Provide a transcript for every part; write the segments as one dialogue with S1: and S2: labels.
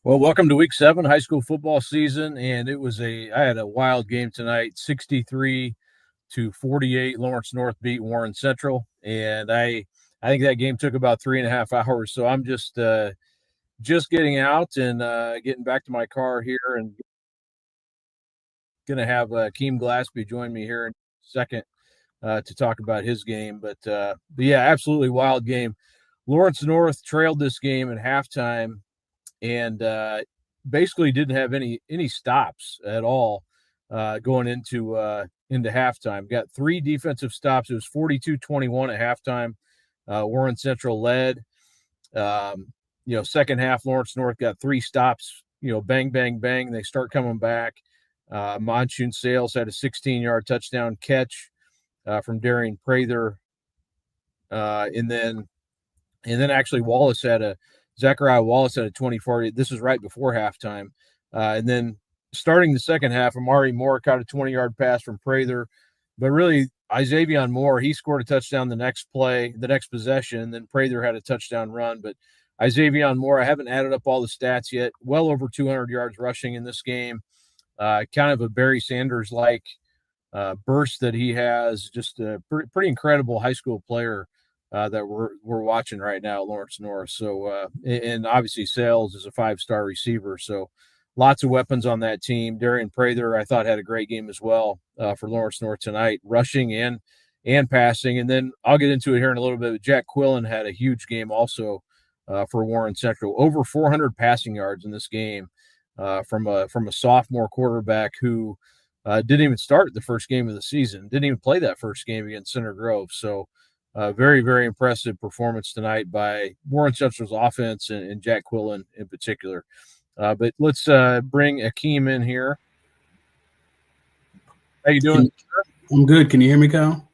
S1: Well, welcome to week 7 high school football season, and I had a wild game tonight, 63-48. Lawrence North beat Warren Central, and I think that game took about 3.5 hours. So I'm just getting out and getting back to my car here, and gonna have Keem Glassby join me here in a second to talk about his game. But yeah, absolutely wild game. Lawrence North trailed this game at halftime and basically didn't have any stops at all going into halftime. Got 3 defensive stops. It was 42-21 at halftime. Warren Central led. Second half, Lawrence North got 3 stops. Bang, bang, bang. They start coming back. Monsoon Sales had a 16-yard touchdown catch from Darian Prather, and then actually Zachariah Wallace had a 24. This is right before halftime. And then starting the second half, Amari Moore caught a 20-yard pass from Prather. But really, Isaiah Moore, he scored a touchdown the next possession. And then Prather had a touchdown run. But Isaiah Moore, I haven't added up all the stats yet, well over 200 yards rushing in this game. Kind of a Barry Sanders-like burst that he has. Just a pretty incredible high school player that we're watching right now at Lawrence North. So and obviously Sales is a 5-star receiver. So lots of weapons on that team. Darian Prather, I thought, had a great game as well for Lawrence North tonight, rushing and passing. And then I'll get into it here in a little bit. But Jack Quillen had a huge game also for Warren Central. Over 400 passing yards in this game from a sophomore quarterback who didn't even start the first game of the season. Didn't even play that first game against Center Grove. So very, very impressive performance tonight by Warren Central's offense and Jack Quillen in particular. But let's bring Akeem in here. How you doing?
S2: I'm good. Can you hear me, Kyle?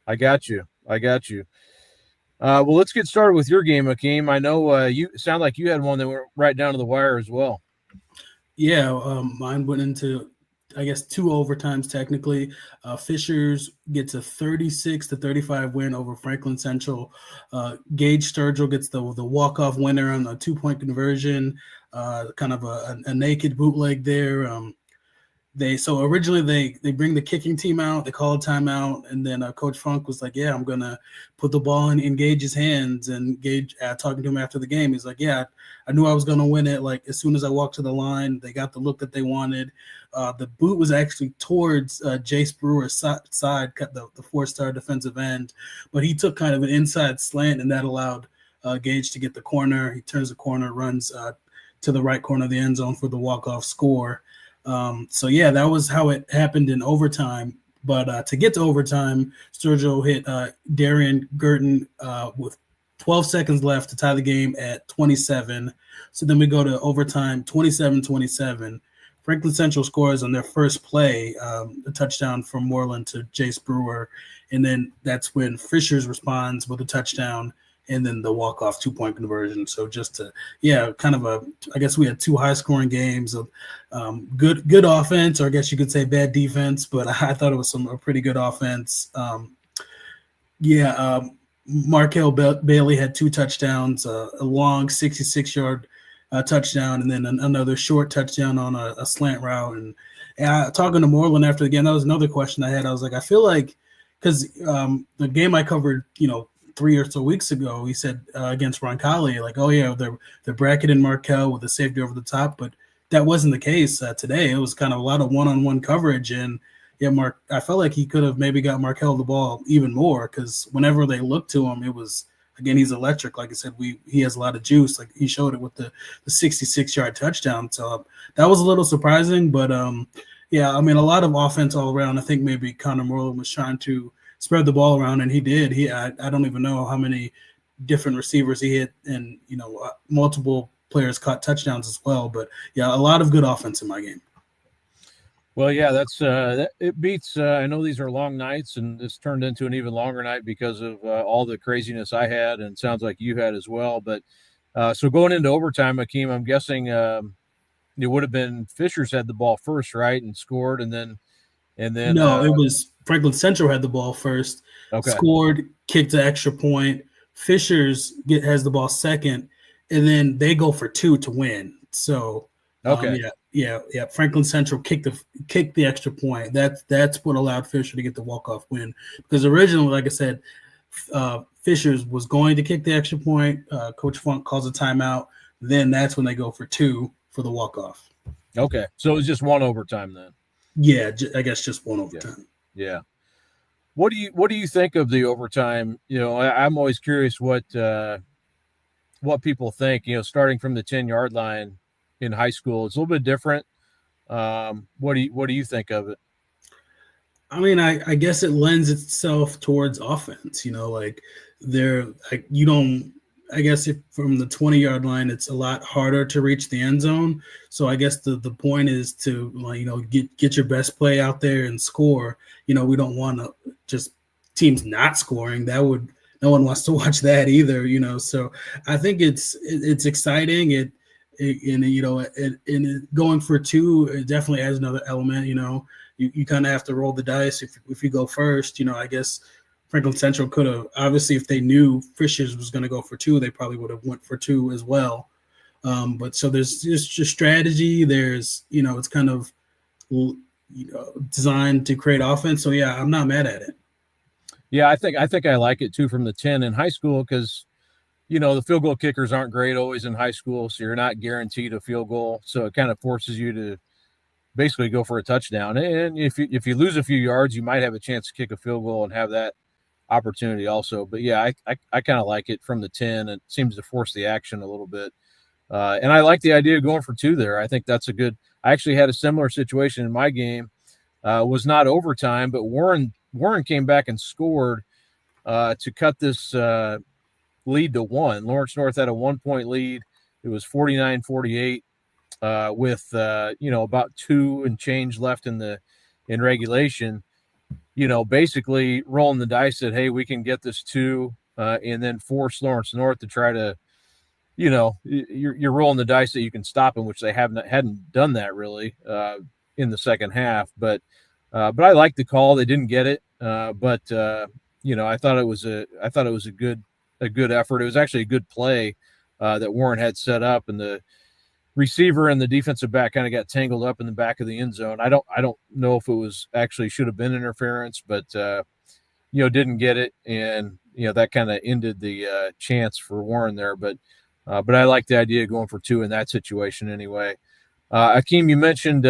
S1: I got you. Well, let's get started with your game, Akeem. I know you sound like you had one that went right down to the wire as well.
S2: Yeah, mine went into, I guess, 2 overtimes technically. Fishers gets a 36-35 win over Franklin Central. Gage Sturgill gets the walk-off winner on a 2-point conversion, kind of a naked bootleg there. Originally they bring the kicking team out, they call a timeout, and then Coach Funk was like, "Yeah, I'm gonna put the ball in Gage's hands." And Gage, talking to him after the game, he's like, "Yeah, I knew I was gonna win it. Like as soon as I walked to the line, they got the look that they wanted." The boot was actually towards Jace Brewer's side, cut the 4-star defensive end, but he took kind of an inside slant, and that allowed Gage to get the corner. He turns the corner, runs to the right corner of the end zone for the walk-off score. So yeah, that was how it happened in overtime. But to get to overtime, Sturgill hit Darian Gurton with 12 seconds left to tie the game at 27. So then we go to overtime, 27-27. Franklin Central scores on their first play, a touchdown from Moreland to Jace Brewer. And then that's when Fishers responds with a touchdown and then the walk-off 2-point conversion. So I guess we had 2 high-scoring games of good offense, or I guess you could say bad defense, but I thought it was a pretty good offense. Markel Bailey had 2 touchdowns, a long 66-yard touchdown, and then another short touchdown on a slant route. And talking to Moreland after the game, that was another question I had. I was like, I feel like because the game I covered, 3 or so weeks ago, he said against Roncalli, like, oh yeah, they're bracketing Markel with a safety over the top, but that wasn't the case today. It was kind of a lot of one-on-one coverage, and yeah, I felt like he could have maybe got Markel the ball even more, because whenever they looked to him, it was, again, he's electric. Like I said, he has a lot of juice. Like he showed it with the 66-yard touchdown. So that was a little surprising, but yeah, I mean, a lot of offense all around. I think maybe Connor Moreland was trying to spread the ball around, and he did. I don't even know how many different receivers he hit, and multiple players caught touchdowns as well. But yeah, a lot of good offense in my game.
S1: Well, yeah, it beats. I know these are long nights, and this turned into an even longer night because of all the craziness I had, and it sounds like you had as well. But so going into overtime, Akeem, I'm guessing it would have been Fishers had the ball first, right, and scored, and then
S2: no, it was Franklin Central had the ball first, scored, kicked the extra point. Fishers has the ball second, and then they go for 2 to win. So
S1: Okay.
S2: yeah. Franklin Central kicked the extra point. That's what allowed Fisher to get the walk-off win, because originally, like I said, Fisher's was going to kick the extra point. Coach Funk calls a timeout. Then that's when they go for 2 for the walk-off.
S1: Okay. So it was just one overtime then.
S2: Yeah, I guess just one
S1: Yeah.
S2: overtime.
S1: Yeah. What do you think of the overtime? I'm always curious what people think. Starting from the 10-yard line in high school, it's a little bit different. What do you think of it?
S2: I mean, I guess it lends itself towards offense. Like you don't. I guess if from the 20-yard line, it's a lot harder to reach the end zone. So I guess the point is to get your best play out there and score. We don't want to just teams not scoring. No one wants to watch that either. So I think it's exciting. Going for 2, it definitely adds another element. You kind of have to roll the dice if you go first. I guess Franklin Central could have, obviously, if they knew Fishers was going to go for 2, they probably would have went for 2 as well. But so there's just strategy. There's, it's kind of, designed to create offense. So yeah, I'm not mad at it.
S1: Yeah, I think I like it too from the 10 in high school, because the field goal kickers aren't great always in high school, so you're not guaranteed a field goal. So it kind of forces you to basically go for a touchdown. And if you lose a few yards, you might have a chance to kick a field goal and have that opportunity also. But yeah, I kind of like it from the 10. It seems to force the action a little bit. And I like the idea of going for 2 there. I think that's a good. I actually had a similar situation in my game. Was not overtime, but Warren came back and scored to cut this lead to 1. Lawrence North had a 1-point lead. It was 49-48 with about 2 and change left in regulation. Basically rolling the dice that, hey, we can get this 2 and then force Lawrence North to try to, you're rolling the dice that you can stop them, which they hadn't done that really in the second half. But I like the call. They didn't get it, but I thought it was a good effort. It was actually a good play that Warren had set up, and the receiver and the defensive back kind of got tangled up in the back of the end zone. I don't know if it was actually should have been interference, but didn't get it, and that kind of ended the chance for Warren there. But I like the idea of going for 2 in that situation anyway. Akeem, you mentioned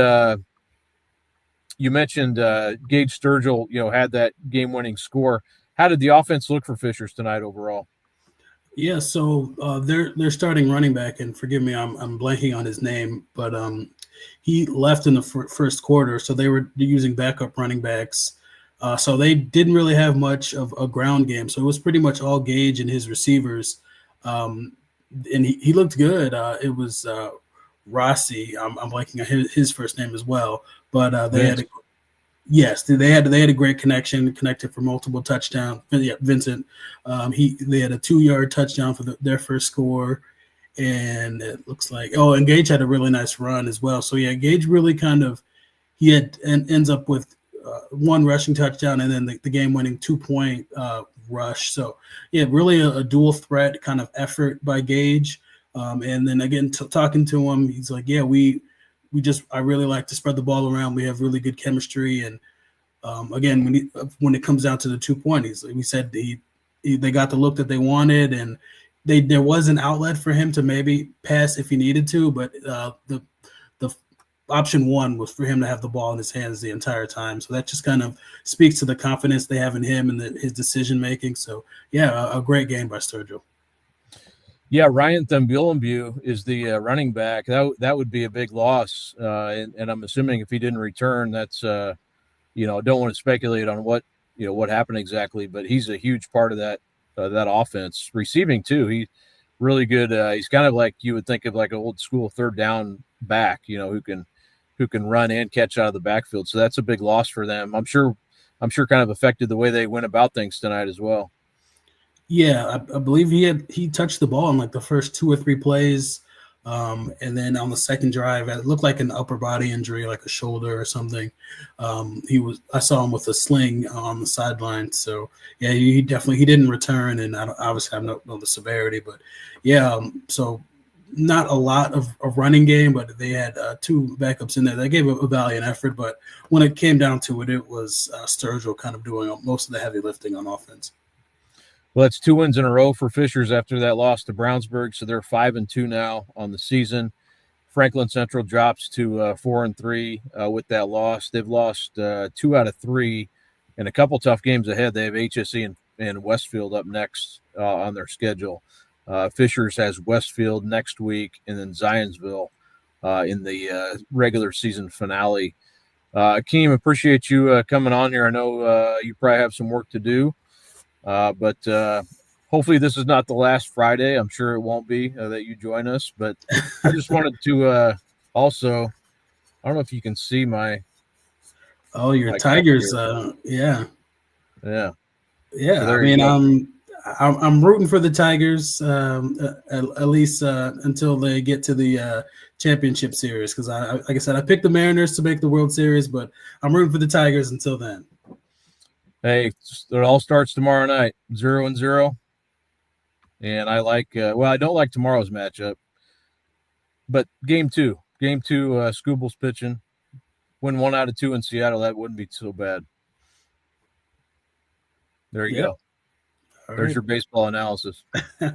S1: Gage Sturgill, had that game-winning score. How did the offense look for Fishers tonight overall?
S2: Yeah, so they're starting running back, and forgive me, I'm blanking on his name, but he left in the first quarter, so they were using backup running backs. So they didn't really have much of a ground game, so it was pretty much all Gage and his receivers, and he looked good. It was Rossi. I'm blanking on his first name as well, but they had they had a great connected for multiple touchdowns. Yeah, Vincent. They had a 2-yard touchdown for their first score, and it looks like and Gage had a really nice run as well. So yeah, Gage really ends up with 1 rushing touchdown and then the game-winning 2-point rush. So yeah, really a dual threat kind of effort by Gage. And then again, talking to him, he's like, yeah, I really like to spread the ball around. We have really good chemistry, and again, when it comes down to the 2-point, we said they got the look that they wanted, and there was an outlet for him to maybe pass if he needed to, but the option 1 was for him to have the ball in his hands the entire time. So that just kind of speaks to the confidence they have in him and his decision making. So yeah, a great game by Sturgill.
S1: Yeah, Ryan Thumbulambu is the running back. That would be a big loss, and I'm assuming if he didn't return, that's don't want to speculate on what happened exactly, but he's a huge part of that offense. Receiving too, he's really good. He's kind of like you would think of like an old school third down back, who can run and catch out of the backfield. So that's a big loss for them. I'm sure kind of affected the way they went about things tonight as well.
S2: Yeah, I believe he touched the ball in like the first 2 or 3 plays, and then on the second drive, it looked like an upper body injury, like a shoulder or something. I saw him with a sling on the sideline. So yeah, he didn't return, and I obviously don't know the severity, but yeah. So not a lot of running game, but they had two backups in there. They gave a valiant effort, but when it came down to it, it was Sturgill kind of doing most of the heavy lifting on offense.
S1: Well, it's 2 wins in a row for Fishers after that loss to Brownsburg, so they're 5-2 now on the season. Franklin Central drops to 4-3 with that loss. They've lost 2 out of 3, and a couple tough games ahead. They have HSE and Westfield up next on their schedule. Fishers has Westfield next week, and then Zionsville in the regular season finale. Akeem, appreciate you coming on here. I know you probably have some work to do, but hopefully this is not the last Friday. I'm sure it won't be that you join us, but I just wanted to also, I don't know if you can see my.
S2: Oh, your Tigers.
S1: Yeah.
S2: So I mean, I'm rooting for the Tigers at least until they get to the championship series. Because like I said, I picked the Mariners to make the World Series, but I'm rooting for the Tigers until then.
S1: Hey, it all starts tomorrow night, 0-0. And I like, I don't like tomorrow's matchup, but game two, Scooble's pitching. Win 1 out of 2 in Seattle, that wouldn't be so bad. There you go. There's your baseball analysis.
S2: All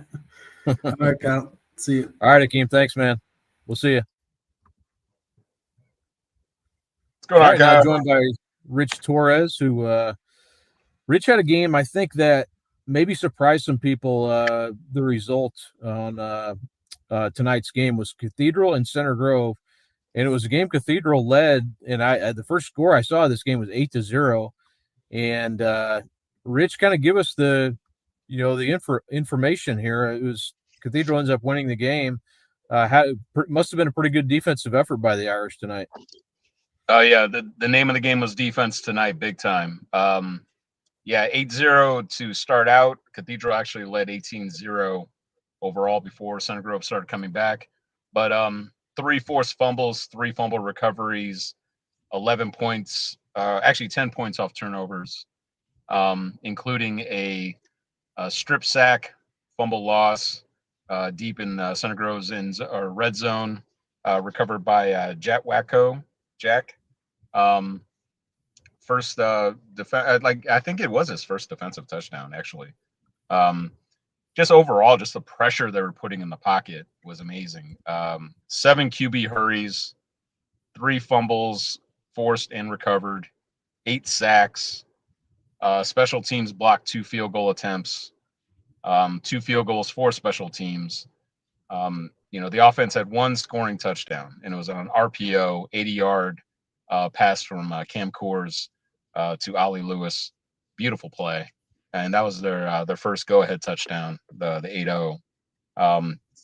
S2: right, Kyle. See you.
S1: All right, Akeem. Thanks, man. We'll see you.
S3: What's going on,
S1: Kyle? Now joined by Rich Torres, who Rich had a game I think that maybe surprised some people. The result on tonight's game was Cathedral and Center Grove, and it was a game Cathedral led. And the first score I saw of this game was 8-0. And Rich, kind of give us the information here. It was Cathedral ends up winning the game. Must have been a pretty good defensive effort by the Irish tonight.
S3: Yeah, the name of the game was defense tonight, big time. 8-0 to start out. Cathedral actually led 18-0 overall before Center Grove started coming back. But 3 forced fumbles, 3 fumble recoveries, 11 points, actually 10 points off turnovers, including a strip sack, fumble loss deep in Center Grove's red zone, recovered by Jack Wacko. First I think it was his first defensive touchdown, actually. Just overall, just the pressure they were putting in the pocket was amazing. 7 QB hurries, 3 fumbles forced and recovered, 8 sacks. Special teams blocked 2 field goal attempts, 2 field goals for special teams. The offense had 1 scoring touchdown, and it was on an RPO, 80-yard pass from Cam Coors to Ollie Lewis. Beautiful play. And that was their first go-ahead touchdown, the 8-0.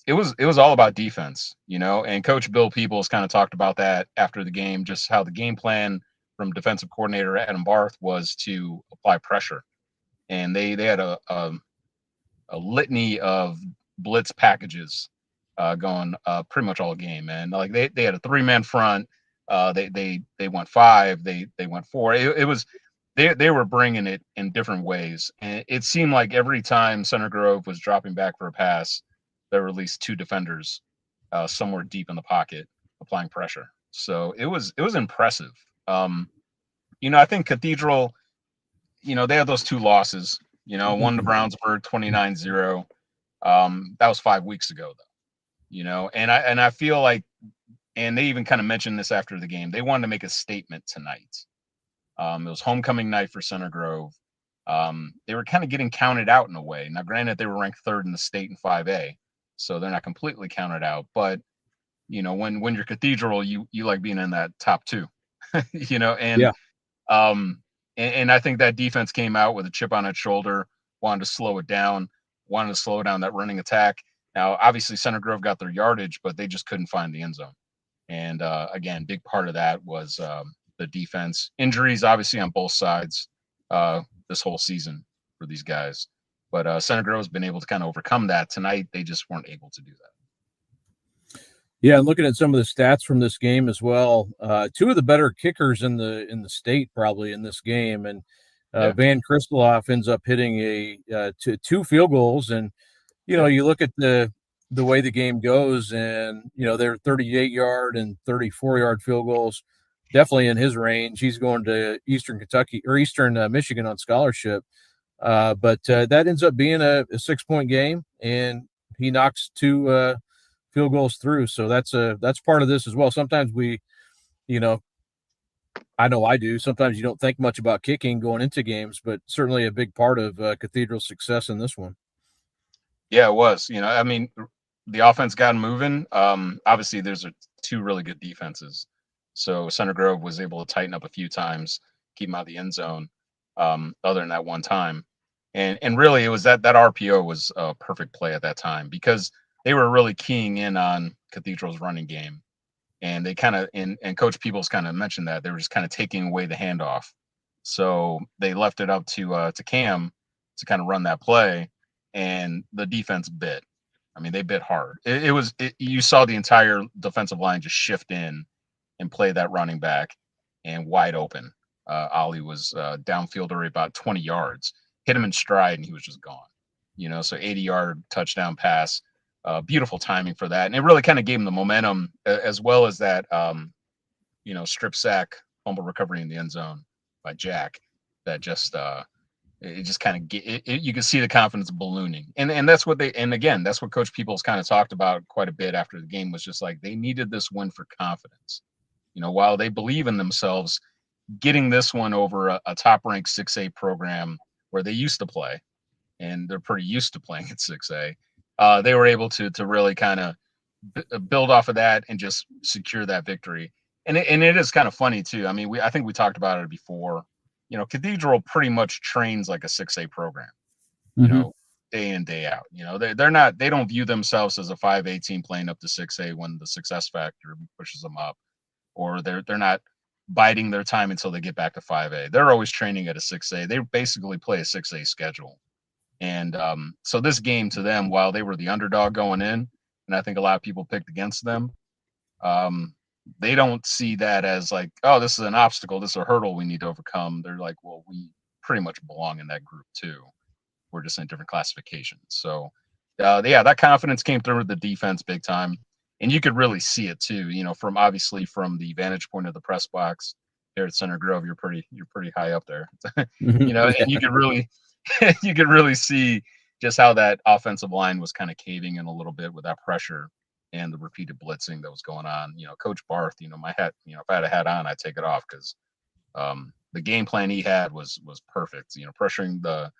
S3: It was all about defense, and Coach Bill Peoples kind of talked about that after the game, just how the game plan from defensive coordinator Adam Barth was to apply pressure. And they had a litany of blitz packages going pretty much all game. And like they had a 3-man front. They went 5. They went 4. It was they were bringing it in different ways, and it seemed like every time Center Grove was dropping back for a pass, there were at least 2 defenders somewhere deep in the pocket applying pressure. So it was impressive. I think Cathedral, they had those 2 losses. One to Brownsburg, 29-0. That was 5 weeks ago, though. And I feel like, and they even kind of mentioned this after the game, they wanted to make a statement tonight. It was homecoming night for Center Grove. They were kind of getting counted out in a way. Now, granted, they were ranked 3rd in the state in 5A, so they're not completely counted out. But when you're Cathedral, you like being in that top 2, and
S1: yeah.
S3: And I think that defense came out with a chip on its shoulder, wanted to slow down that running attack. Now, obviously, Center Grove got their yardage, but they just couldn't find the end zone. And again, big part of that was the defense. Injuries, obviously, on both sides this whole season for these guys. But Center Grove has been able to kind of overcome that. Tonight, they just weren't able to do that.
S1: Yeah, and looking at some of the stats from this game as well, 2 of the better kickers in the state probably in this game, and Van Kristoloff ends up hitting 2 field goals. And you look at the the way the game goes, and their 38-yard and 34-yard field goals definitely in his range. He's going to Eastern Kentucky or Eastern Michigan on scholarship, but that ends up being a 6-point game, and he knocks 2 field goals through. So that's part of this as well. Sometimes I know I do. Sometimes you don't think much about kicking going into games, but certainly a big part of Cathedral's success in this one.
S3: Yeah, it was. I mean, the offense got moving. Obviously, there's 2 really good defenses. So Center Grove was able to tighten up a few times, keep them out of the end zone, other than that one time. And really, it was that RPO was a perfect play at that time because they were really keying in on Cathedral's running game. And they kind of, and Coach Peoples kind of mentioned that they were just kind of taking away the handoff. So they left it up to Cam to kind of run that play, and the defense bit. I mean, they bit hard. You saw the entire defensive line just shift in and play that running back, and wide open. Ollie was downfield already about 20 yards, hit him in stride, and he was just gone. So 80-yard touchdown pass. Beautiful timing for that, and it really kind of gave him the momentum, as well as that strip sack fumble recovery in the end zone by Jack. That just it just kind of you can see the confidence ballooning, and that's what that's what Coach Peoples kind of talked about quite a bit after the game, was just like they needed this win for confidence. While they believe in themselves, getting this one over a top-ranked 6A program where they used to play, and they're pretty used to playing at 6A. They were able to really kind of build off of that and just secure that victory. And it is kind of funny too. I mean, I think we talked about it before. Cathedral pretty much trains like a 6A program. Day in, day out. They don't view themselves as a 5A team playing up to 6A when the success factor pushes them up, or they're not biding their time until they get back to 5A. They're always training at a 6A. They basically play a 6A schedule. And so this game to them, while they were the underdog going in, and I think a lot of people picked against them, they don't see that as like, oh, this is an obstacle, this is a hurdle we need to overcome. They're like, well, we pretty much belong in that group too. We're just in different classifications. So, that confidence came through with the defense big time, and you could really see it too. From the vantage point of the press box there at Center Grove, you're pretty high up there.
S1: Yeah.
S3: And you could really you could really see just how that offensive line was kind of caving in a little bit with that pressure and the repeated blitzing that was going on. Coach Barth, my hat, if I had a hat on, I'd take it off because the game plan he had was perfect. Pressuring the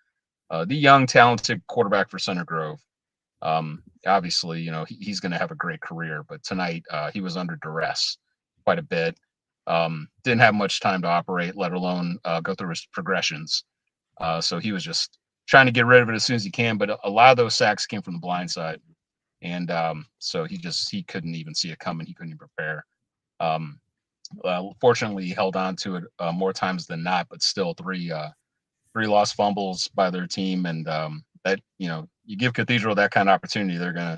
S3: young, talented quarterback for Center Grove. Obviously, he's going to have a great career, but tonight he was under duress quite a bit. Didn't have much time to operate, let alone go through his progressions. So he was just trying to get rid of it as soon as he can, but a lot of those sacks came from the blind side. And so he couldn't even see it coming. He couldn't even prepare. Fortunately, he held on to it more times than not, but still three lost fumbles by their team. And that, you give Cathedral that kind of opportunity, they're going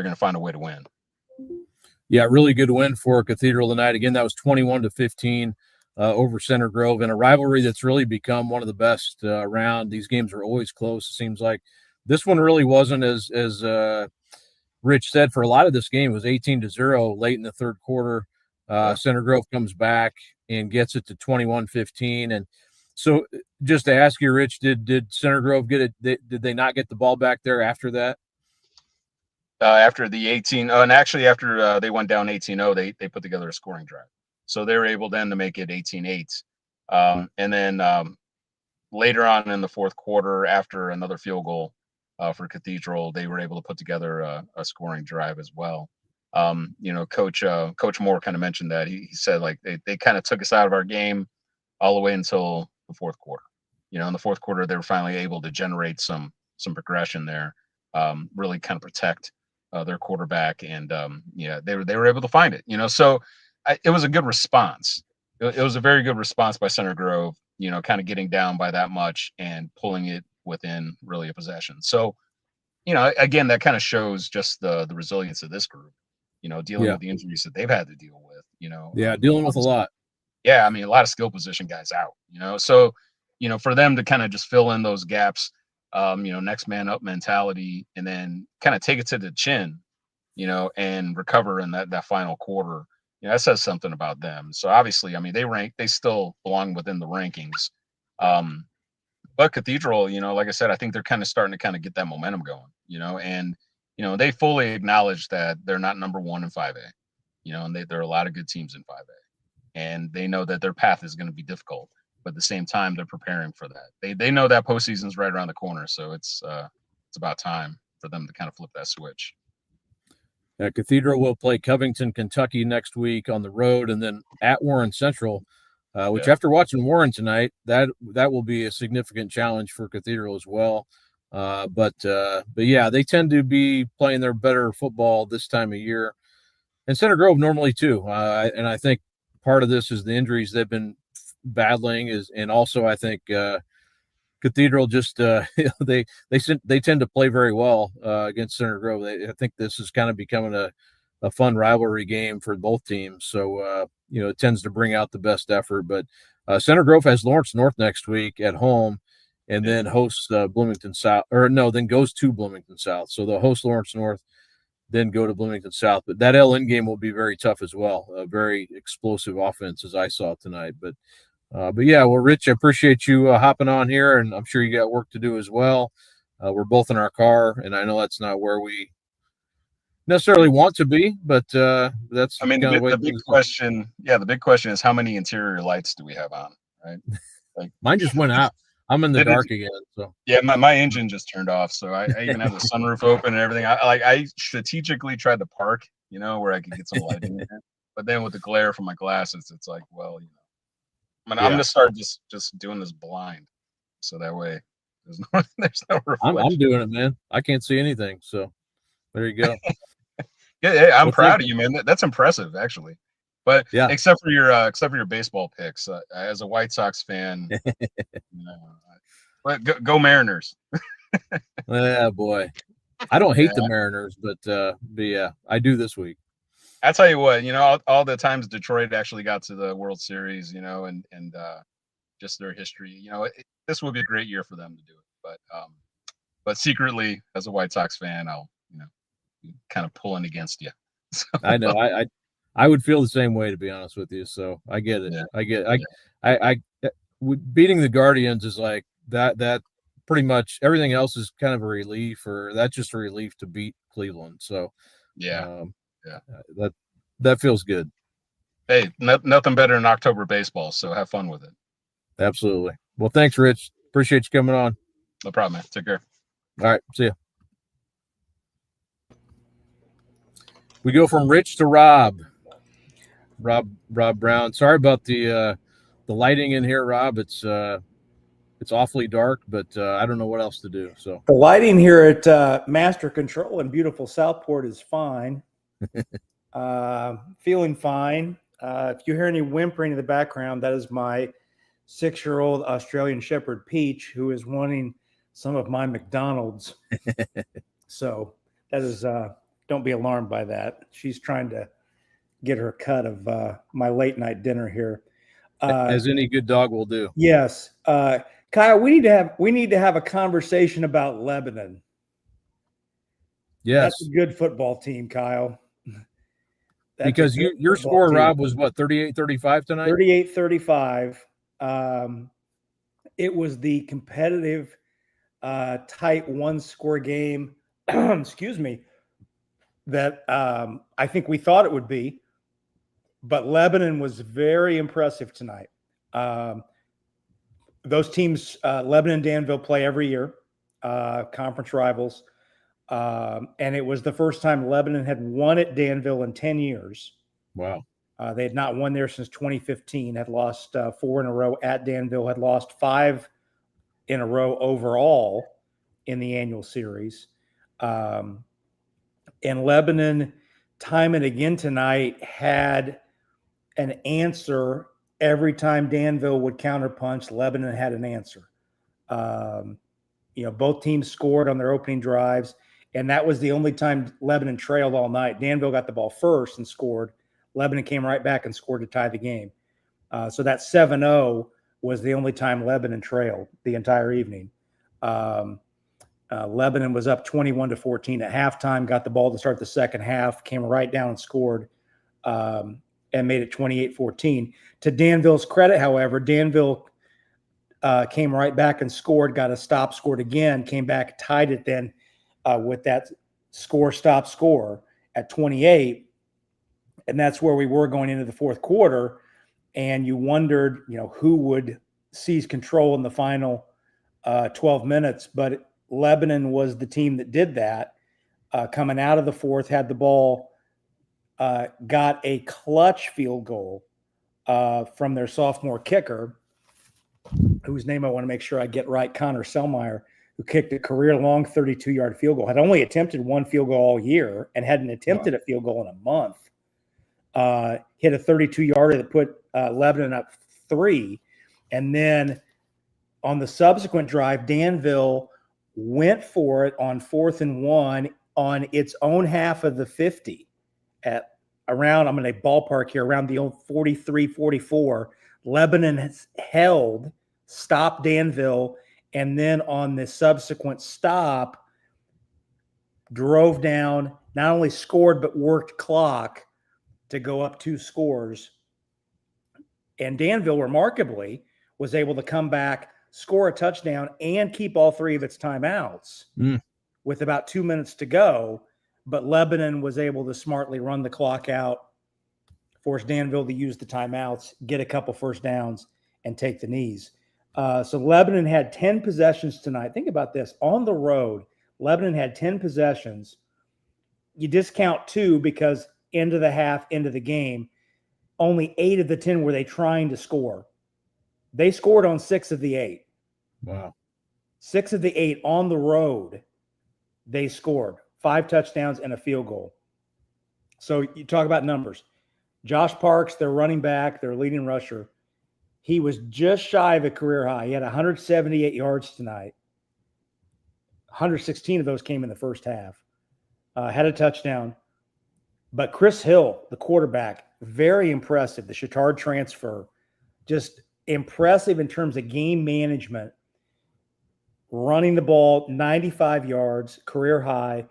S3: to find a way to win.
S1: Yeah, really good win for Cathedral tonight. Again, that was 21-15 over Center Grove, in a rivalry that's really become one of the best around. These games are always close, it seems like. This one really wasn't, as Rich said, for a lot of this game. It was 18-0 late in the third quarter. Center Grove comes back and gets it to 21-15. And so just to ask you, Rich, did Center Grove get it? Did they not get the ball back there after that?
S3: After the 18, and actually after they went down 18-0, they put together a scoring drive. So they were able then to make it 18-8. And then later on in the fourth quarter, after another field goal for Cathedral, they were able to put together a scoring drive as well. Coach Moore kind of mentioned that. He said, like, they kind of took us out of our game all the way until the fourth quarter. In the fourth quarter, they were finally able to generate some progression there, really kind of protect their quarterback, and they were able to find it. So it was a good response. It was a very good response by Center Grove. Kind of getting down by that much and pulling it within really a possession. So, again, that kind of shows just the resilience of this group. Dealing with the injuries that they've had to deal with.
S1: Dealing with a lot.
S3: Yeah, I mean, a lot of skill position guys out. So, for them to kind of just fill in those gaps. next man up mentality, and then kind of take it to the chin, and recover in that final quarter. That says something about them. So obviously, I mean, they still belong within the rankings. But Cathedral, like I said, I think they're kind of starting to kind of get that momentum going, and they fully acknowledge that they're not number one in 5A, and there are a lot of good teams in 5A, and they know that their path is going to be difficult. But at the same time, they're preparing for that. They know that postseason's right around the corner, so it's about time for them to kind of flip that switch.
S1: Cathedral will play Covington, Kentucky next week on the road, and then at Warren Central, which after watching Warren tonight, that will be a significant challenge for Cathedral as well. But yeah, they tend to be playing their better football this time of year, and Center Grove normally too. And I think part of this is the injuries they've been battling, and also I think Cathedral just they tend to play very well against Center Grove. I think this is kind of becoming a fun rivalry game for both teams. So it tends to bring out the best effort. But Center Grove has Lawrence North next week at home, and then hosts Bloomington South, then goes to Bloomington South. So they'll host Lawrence North, then go to Bloomington South. But that LN game will be very tough as well. A very explosive offense, as I saw tonight. But yeah, well, Rich, I appreciate you hopping on here, and I'm sure you got work to do as well. We're both in our car, and I know that's not where we necessarily want to be, but that's.
S3: I mean, the big question, the big question is how many interior lights do we have on, right? Like
S1: mine just went out. I'm in the dark again. So
S3: yeah, my engine just turned off, so I even have the sunroof open and everything. I strategically tried to park, where I could get some lighting in, but then with the glare from my glasses, it's like, well, I'm gonna start just doing this blind, so that way there's no reflection.
S1: I'm doing it, man. I can't see anything, so there you go.
S3: Yeah, I'm proud of you, man. That's impressive, actually. But except for your baseball picks, as a White Sox fan, go Mariners.
S1: Yeah, boy, I don't hate the Mariners, but yeah, I do this week.
S3: I tell you what, all the times Detroit actually got to the World Series, and just their history, this will be a great year for them to do it. But secretly, as a White Sox fan, I'll, kind of pulling against you. So,
S1: I know. I would feel the same way, to be honest with you. So I get it. Yeah. I beating the Guardians is like that. Pretty much everything else is kind of a relief, or that's just a relief to beat Cleveland. So that feels good.
S3: Hey, nothing better than October baseball, so have fun with it.
S1: Absolutely. Well, thanks, Rich. Appreciate you coming on.
S3: No problem, man. Take care.
S1: All right. See ya. We go from Rich to Rob Brown. Sorry about the lighting in here, Rob. It's awfully dark, but I don't know what else to do. So
S4: the lighting here at Master Control in beautiful Southport is fine. Feeling fine. If you hear any whimpering in the background, that is my 6-year-old Australian Shepherd Peach, who is wanting some of my McDonald's. So that is, don't be alarmed by that. She's trying to get her cut of my late night dinner here.
S1: As any good dog will do.
S4: Yes. Kyle, we need to have a conversation about Lebanon.
S1: Yes.
S4: That's a good football team, Kyle.
S1: Because your score, team. Rob, was what, 38-35 tonight?
S4: 38-35. It was the competitive, tight one-score game, excuse me, that I think we thought it would be. But Lebanon was very impressive tonight. Those teams, Lebanon and Danville, play every year, conference rivals. And it was the first time Lebanon had won at Danville in 10 years.
S1: Wow.
S4: They had not won there since 2015, had lost 4 in a row at Danville, had lost 5 in a row overall in the annual series. And Lebanon, time and again tonight, had an answer. Every time Danville would counterpunch, Lebanon had an answer. Both teams scored on their opening drives, and that was the only time Lebanon trailed all night. Danville got the ball first and scored. Lebanon came right back and scored to tie the game. So that 7-0 was the only time Lebanon trailed the entire evening. Lebanon was up 21-14 at halftime, got the ball to start the second half, came right down and scored, and made it 28-14. To Danville's credit, however, Danville came right back and scored, got a stop, scored again, came back, tied it then with that score at 28. And that's where we were going into the fourth quarter. And you wondered, who would seize control in the final 12 minutes. But Lebanon was the team that did that. Coming out of the fourth, had the ball, got a clutch field goal from their sophomore kicker, whose name I want to make sure I get right, Connor Selmeyer, who kicked a career-long 32-yard field goal, had only attempted one field goal all year and hadn't attempted a field goal in a month. Hit a 32-yarder that put Lebanon up 3. And then on the subsequent drive, Danville went for it on 4th and 1 on its own half of the 50 at around, I'm going to ballpark here, around the old 43, 44. Lebanon has held, stopped Danville, and then on the subsequent stop, drove down, not only scored, but worked clock to go up 2 scores. And Danville, remarkably, was able to come back, score a touchdown, and keep all 3 of its timeouts with about 2 minutes to go. But Lebanon was able to smartly run the clock out, force Danville to use the timeouts, get a couple first downs, and take the knees. So Lebanon had 10 possessions tonight. Think about this. On the road, Lebanon had 10 possessions. You discount 2 because end of the half, end of the game, only 8 of the 10 were they trying to score. They scored on 6 of the 8.
S1: Wow.
S4: 6 of the 8 on the road, they scored 5 touchdowns and a field goal. So you talk about numbers. Josh Parks, their running back, their leading rusher, he was just shy of a career high. He had 178 yards tonight. 116 of those came in the first half. Had a touchdown. But Chris Hill, the quarterback, very impressive. The Chittard transfer, just impressive in terms of game management. Running the ball 95 yards, career high.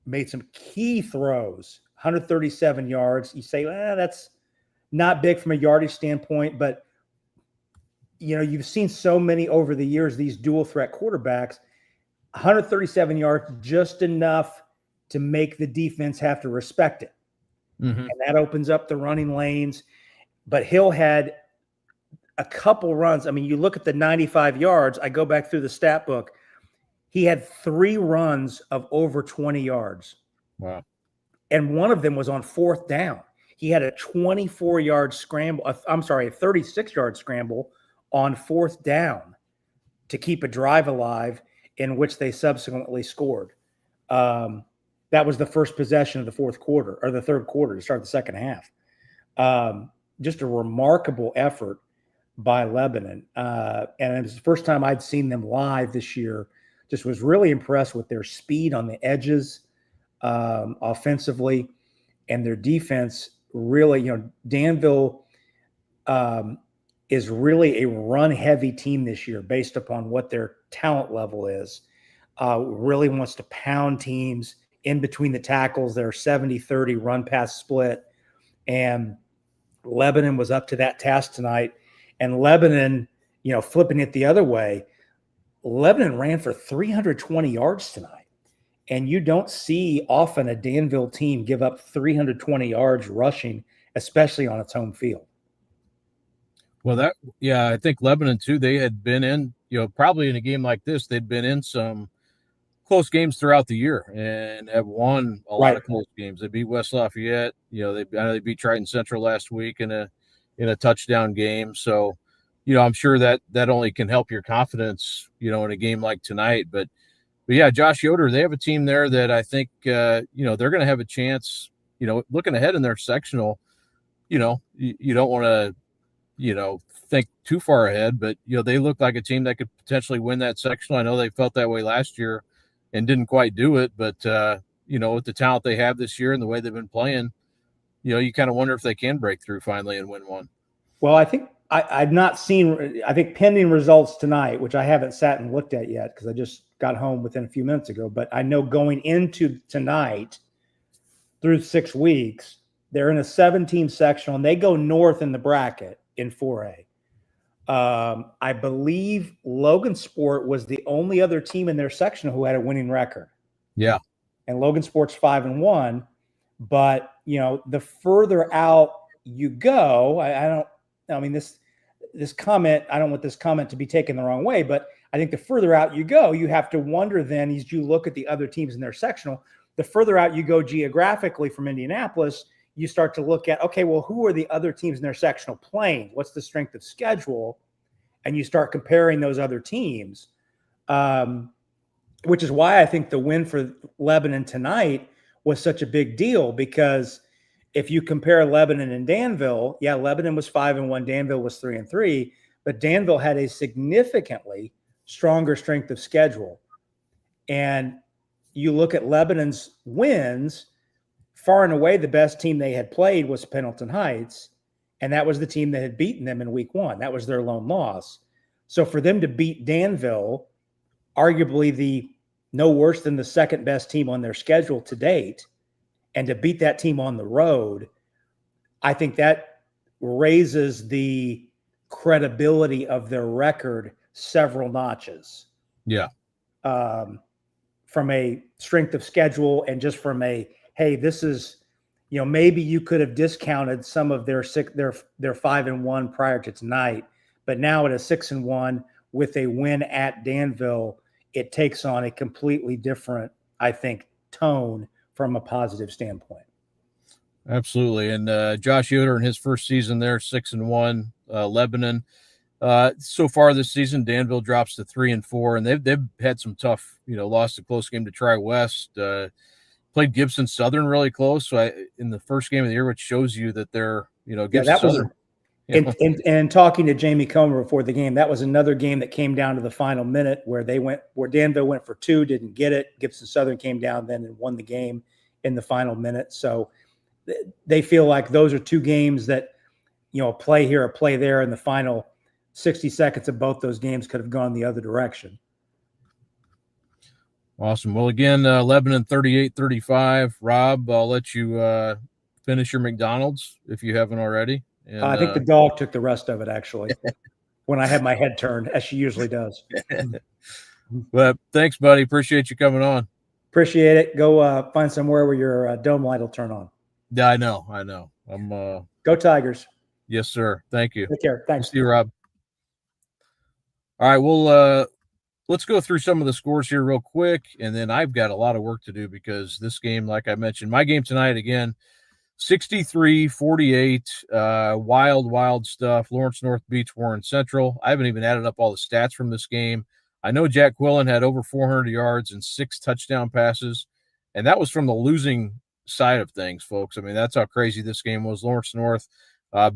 S4: Made some key throws, 137 yards. You say, that's not big from a yardage standpoint, but you've seen so many over the years, these dual threat quarterbacks, 137 yards, just enough to make the defense have to respect it.
S1: Mm-hmm.
S4: And that opens up the running lanes. But Hill had a couple runs. I mean, you look at the 95 yards, I go back through the stat book. He had 3 runs of over 20 yards.
S1: Wow.
S4: And one of them was on 4th down. He had a 24-yard scramble. A 36-yard scramble on 4th down to keep a drive alive, in which they subsequently scored. That was the first possession of the fourth quarter, or the third quarter, to start the second half. Just a remarkable effort by Lebanon. And it was the first time I'd seen them live this year. Just was really impressed with their speed on the edges offensively, and their defense. Really, Danville is really a run-heavy team this year based upon what their talent level is. Really wants to pound teams in between the tackles. They're 70-30 run-pass split, and Lebanon was up to that task tonight. And Lebanon, flipping it the other way, Lebanon ran for 320 yards tonight. And you don't see often a Danville team give up 320 yards rushing, especially on its home field.
S1: Well, I think Lebanon too, they had been in, probably in a game like this, they'd been in some close games throughout the year and have won a lot of close games. They beat West Lafayette, they beat Triton Central last week in a touchdown game. So, I'm sure that only can help your confidence, in a game like tonight. But yeah, Josh Yoder, they have a team there that I think, they're going to have a chance, looking ahead in their sectional. You don't want to, think too far ahead, but, they look like a team that could potentially win that sectional. I know they felt that way last year and didn't quite do it, but, with the talent they have this year and the way they've been playing, you kind of wonder if they can break through finally and win one.
S4: Well, I think I've not seen, I think pending results tonight, which I haven't sat and looked at yet because I just got home within a few minutes ago, but I know going into tonight through 6 weeks, they're in a 7-team sectional, and they go north in the bracket in 4A. I believe Logan Sport was the only other team in their sectional who had a winning record.
S1: Yeah.
S4: And Logan Sport's 5-1. But, the further out you go, this comment, I don't want this comment to be taken the wrong way, but I think the further out you go, you have to wonder then, as you look at the other teams in their sectional, the further out you go geographically from Indianapolis, you start to look at, okay, well, who are the other teams in their sectional playing? What's the strength of schedule? And you start comparing those other teams, which is why I think the win for Lebanon tonight was such a big deal, because if you compare Lebanon and Danville, yeah, Lebanon was 5-1, Danville was 3-3, but Danville had a significantly stronger strength of schedule. And you look at Lebanon's wins, far and away the best team they had played was Pendleton Heights, and that was the team that had beaten them in week 1. That was their lone loss. So for them to beat Danville, arguably no worse than the second best team on their schedule to date, and to beat that team on the road, I think that raises the credibility of their record several notches.
S1: Yeah.
S4: From a strength of schedule and just from a, hey, this is, maybe you could have discounted some of their 5-1 prior to tonight, but now at a 6-1 with a win at Danville, it takes on a completely different, I think, tone from a positive standpoint.
S1: Absolutely. And Josh Yoder in his first season there, 6-1, Lebanon. So far this season, Danville drops to 3-4, and they've had some tough, lost a close game to Tri-West, played Gibson Southern really close. So in the first game of the year, which shows you that they're, Gibson Southern.
S4: And talking to Jamie Comer before the game, that was another game that came down to the final minute where Danville went for 2, didn't get it. Gibson Southern came down then and won the game in the final minute. So they feel like those are 2 games that, play here or play there in the final 60 seconds of both those games could have gone the other direction.
S1: Awesome. Well, again, Lebanon 38-35. Rob, I'll let you finish your McDonald's if you haven't already. And,
S4: I think the dog took the rest of it, actually, when I had my head turned, as she usually does.
S1: But thanks, buddy. Appreciate you coming on.
S4: Appreciate it. Go find somewhere where your dome light will turn on.
S1: Yeah, I know.
S4: Go Tigers.
S1: Yes, sir. Thank you.
S4: Take care. Thanks.
S1: See you, Rob. All right. Well, let's go through some of the scores here real quick, and then I've got a lot of work to do because this game, like I mentioned, my game tonight, again, 63-48, wild stuff. Lawrence North beats Warren Central. I haven't even added up all the stats from this game. I know Jack Quillen had over 400 yards and 6 touchdown passes, and that was from the losing side of things, folks. I mean, that's how crazy this game was. Lawrence North,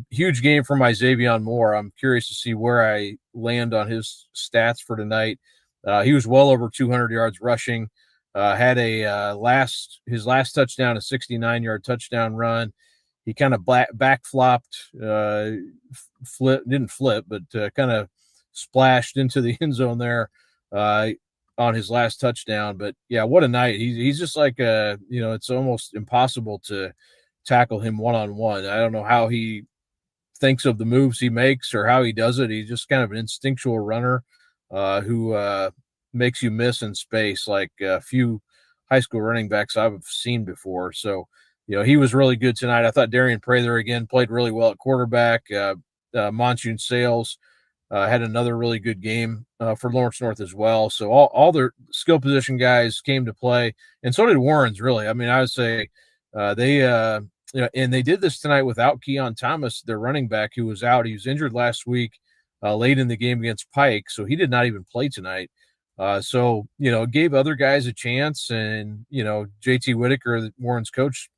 S1: huge game for my Xavion Moore. I'm curious to see where I land on his stats for tonight. He was well over 200 yards rushing. Had his last touchdown, a 69-yard touchdown run. He kind of back-flopped, didn't flip, but kind of splashed into the end zone there on his last touchdown. But yeah, what a night. He's just like, it's almost impossible to tackle him one-on-one. I don't know how he thinks of the moves he makes or how he does it. He's just kind of an instinctual runner who makes you miss in space like a few high school running backs I've seen before. So, he was really good tonight. I thought Darian Prather, again, played really well at quarterback. Monsoon Sales had another really good game for Lawrence North as well. So all their skill position guys came to play, and so did Warren's, really. I mean, I would say and they did this tonight without Keon Thomas, their running back, who was out. He was injured last week late in the game against Pike, so he did not even play tonight. So, gave other guys a chance, and, JT Whitaker, Warren's coach,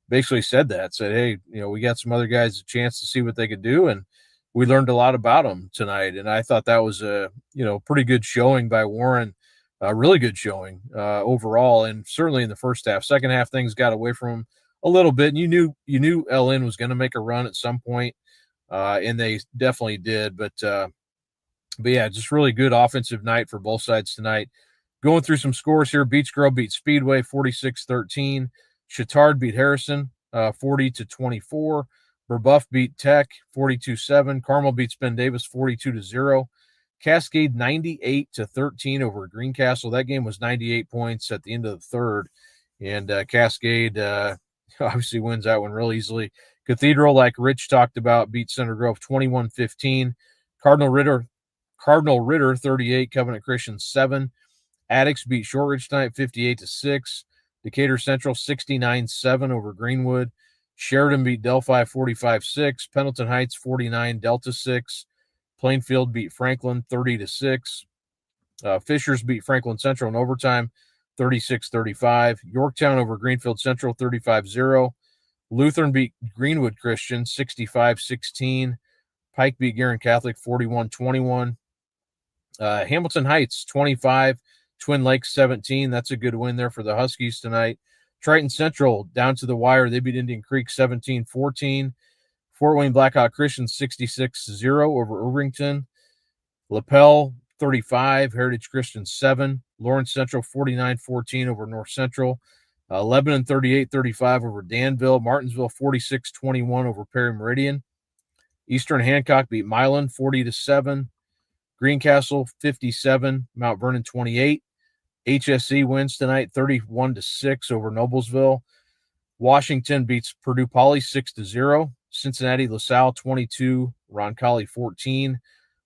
S1: basically said, hey, we got some other guys a chance to see what they could do, and we learned a lot about them tonight. And I thought that was a, pretty good showing by Warren, really good showing overall, and certainly in the first half. Second half, things got away from him a little bit, and you knew LN was going to make a run at some point, and they definitely did, but yeah, just really good offensive night for both sides tonight. Going through some scores here, Beach Grove beat Speedway 46-13. Chittard beat Harrison 40-24. Brebeuf beat Tech 42-7. Carmel beat Spin Davis 42-0. Cascade 98-13 over Greencastle. That game was 98 points at the end of the third. And Cascade obviously wins that one real easily. Cathedral, like Rich talked about, beat Center Grove 21-15. Cardinal Ritter 38, Covenant Christian 7. Addicts beat Shortridge tonight 58-6. Decatur Central 69-7 over Greenwood. Sheridan beat Delphi 45-6. Pendleton Heights 49, Delta 6. Plainfield beat Franklin 30-6. Fishers beat Franklin Central in overtime 36-35. Yorktown over Greenfield Central 35-0. Lutheran beat Greenwood Christian 65-16. Pike beat Guerin Catholic 41-21. Hamilton Heights 25, Twin Lakes 17. That's a good win there for the Huskies tonight. Triton Central down to the wire. They beat Indian Creek 17-14. Fort Wayne Blackhawk Christian 66-0 over Irvington. LaPel 35, Heritage Christian 7. Lawrence Central 49-14 over North Central. Lebanon 38-35 over Danville. Martinsville 46-21 over Perry Meridian. Eastern Hancock beat Milan 40-7. Greencastle 57, Mount Vernon 28. HSC wins tonight 31-6 over Noblesville. Washington beats Purdue Poly 6-0. Cincinnati LaSalle 22, Roncalli 14.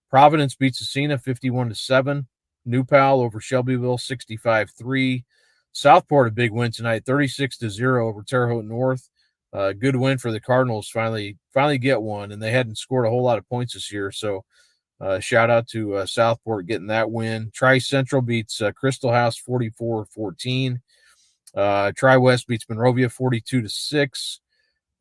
S1: Providence beats Scena 51-7. New Pal over Shelbyville 65-3. Southport a big win tonight 36-0 over Terre Haute North. Good win for the Cardinals. Finally get one, and they hadn't scored a whole lot of points this year. So shout out to Southport getting that win. Tri Central beats Crystal House 44-14. Tri West beats Monrovia 42-6.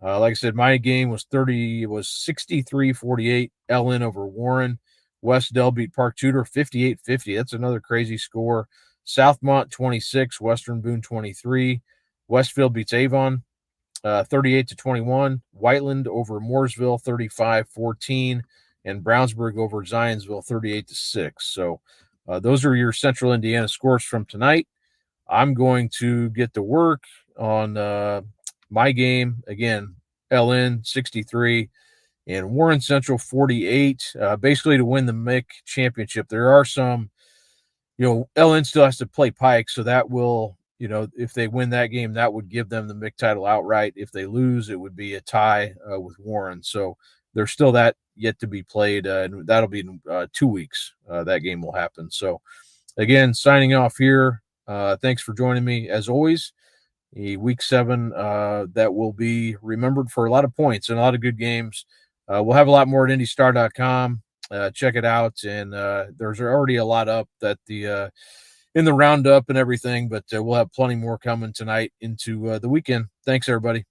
S1: Like I said, my game was 63-48. LN over Warren. West Dell beat Park Tudor 58-50. That's another crazy score. Southmont 26, Western Boone 23. Westfield beats Avon 38-21. Whiteland over Mooresville 35-14. And Brownsburg over Zionsville 38-6. So those are your Central Indiana scores from tonight. I'm going to get to work on my game. Again, LN 63 and Warren Central 48, basically to win the MIC championship. There are some, LN still has to play Pike, so that will, if they win that game, that would give them the MIC title outright. If they lose, it would be a tie with Warren. So there's still that yet to be played, and that'll be in 2 weeks. That game will happen. So, again, signing off here. Thanks for joining me, as always. A Week 7 that will be remembered for a lot of points and a lot of good games. We'll have a lot more at IndyStar.com. Check it out, and there's already a lot up that in the roundup and everything, but we'll have plenty more coming tonight into the weekend. Thanks, everybody.